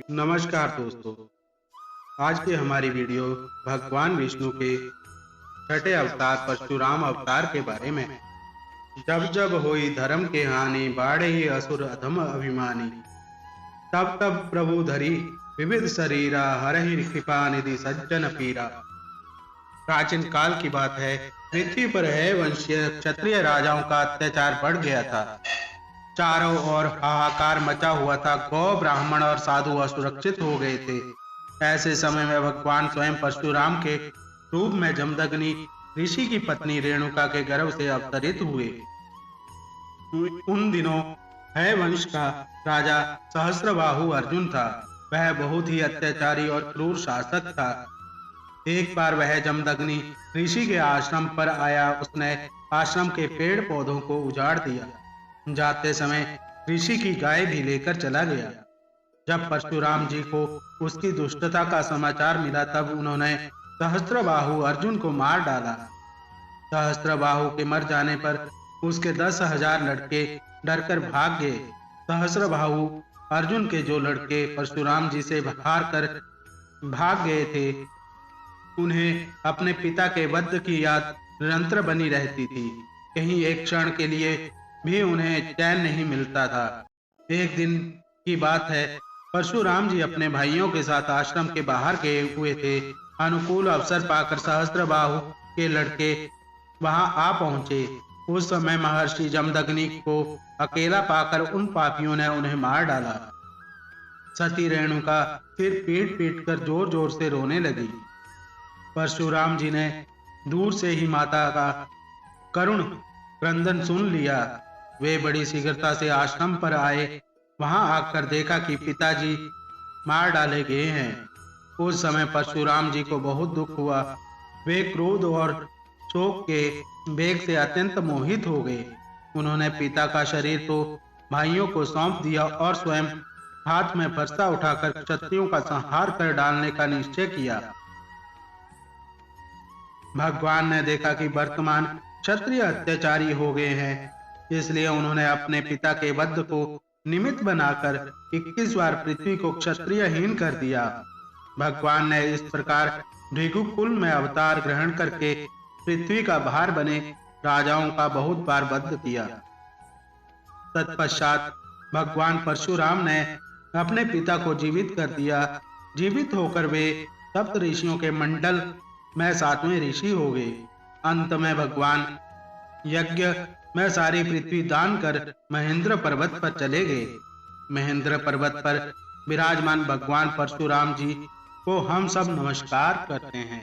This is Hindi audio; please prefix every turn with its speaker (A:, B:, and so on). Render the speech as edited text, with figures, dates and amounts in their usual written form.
A: नमस्कार दोस्तों। आज की हमारी वीडियो भगवान विष्णु के छठे अवतार परशुराम अवतार के बारे में है। जब जब होई धर्म के हानि, बाढ़े ही असुर अधम अभिमानी। तब तब प्रभु धरी विविध शरीरा, हरहि कृपा निधि सज्जन पीरा। प्राचीन काल की बात है। पृथ्वी पर है वंशीय क्षत्रिय राजाओं का अत्याचार बढ़ गया था। चारों ओर हाहाकार मचा हुआ था। गौ, ब्राह्मण और साधु असुरक्षित हो गए थे। ऐसे समय में भगवान स्वयं परशुराम के रूप में जमदग्नि ऋषि की पत्नी रेणुका के गर्भ से अवतरित हुए। उन दिनों है वंश का राजा सहस्त्रबाहु अर्जुन था। वह बहुत ही अत्याचारी और क्रूर शासक था। एक बार वह जमदग्नि ऋषि के आश्रम पर आया। उसने आश्रम के पेड़ पौधों को उजाड़ दिया। जाते समय ऋषि की गाय भी लेकर चला गया। जब परशुराम जी को उसकी दुष्टता का समाचार मिला, तब उन्होंने सहस्त्रबाहु अर्जुन को मार डाला। सहस्त्रबाहु के मर जाने पर उसके 10,000 लड़के डरकर भाग गए। सहस्त्रबाहु अर्जुन के जो लड़के परशुराम जी से हार कर भाग गए थे, उन्हें अपने पिता के वध की याद निरंतर बनी रहती थी। कहीं एक क्षण के लिए भी उन्हें चैन नहीं मिलता था। एक दिन की बात है, परशुराम जी अपने भाइयों के साथ आश्रम के बाहर गए हुए थे। अनुकूल अवसर पाकर सहस्त्रबाहु के लड़के वहां आ पहुंचे। उस समय महर्षि जमदग्नि को अकेला पाकर उन पापियों ने उन्हें मार डाला। सती रेणुका फिर पीट पीट कर जोर जोर से रोने लगी। परशुराम जी ने दूर से ही माता का करुण क्रंदन सुन लिया। वे बड़ी शीघ्रता से आश्रम पर आए। वहां आकर देखा कि पिताजी मार डाले गए हैं। उस समय परशुराम जी को बहुत दुख हुआ। वे क्रोध और शोक के वेग से अत्यंत मोहित हो गए। उन्होंने पिता का शरीर तो भाइयों को सौंप दिया और स्वयं हाथ में फरसा उठाकर क्षत्रियों का संहार कर डालने का निश्चय किया। भगवान ने देखा कि वर्तमान क्षत्रिय अत्याचारी हो गए हैं, इसलिए उन्होंने अपने पिता के वध को निमित्त बनाकर 21 बार पृथ्वी को क्षत्रियहीन कर दिया। भगवान ने इस प्रकार भृगुकुल में अवतार ग्रहण करके पृथ्वी का भार बने राजाओं का बहुत बार वध किया। तत्पश्चात भगवान परशुराम ने अपने पिता को जीवित कर दिया। जीवित होकर वे सप्त ऋषियों के मंडल में 7वें ऋषि हो गए। अंत में भगवान यज्ञ में सारी पृथ्वी दान कर महेंद्र पर्वत पर चले गए। महेंद्र पर्वत पर विराजमान भगवान परशुराम जी को हम सब नमस्कार करते हैं।